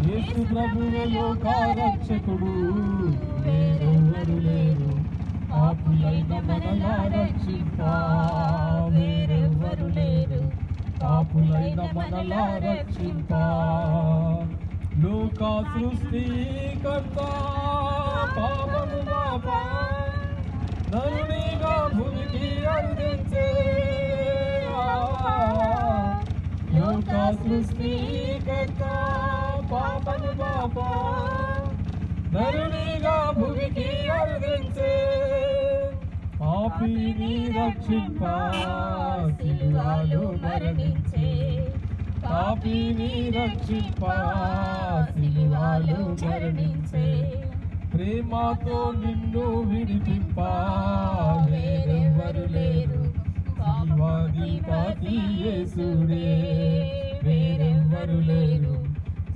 యేసు ప్రభువే లోక రక్షకుడు, వేరెవ్వరు లేరు పాపులైన మనలా రక్షింప, వేరెవ్వరు లేరు పాపులైన మనలా రక్షింప. లోక సృష్టికర్త పాపము బాపా నరునిగా భూమికి అందించే, లోక సృష్టికర్త పాపము బాపా నరునిగా భూమికి అందించే. పాపిని రక్షింప సిలువలో మరణించే, పాపిని రక్షింప సిలువలో మరణించే. ప్రేమతో నిన్ను విడిపింప వేరెవ్వరు లేరు జీవాధిపతి యేసుడే, వేరెవ్వరు లేరు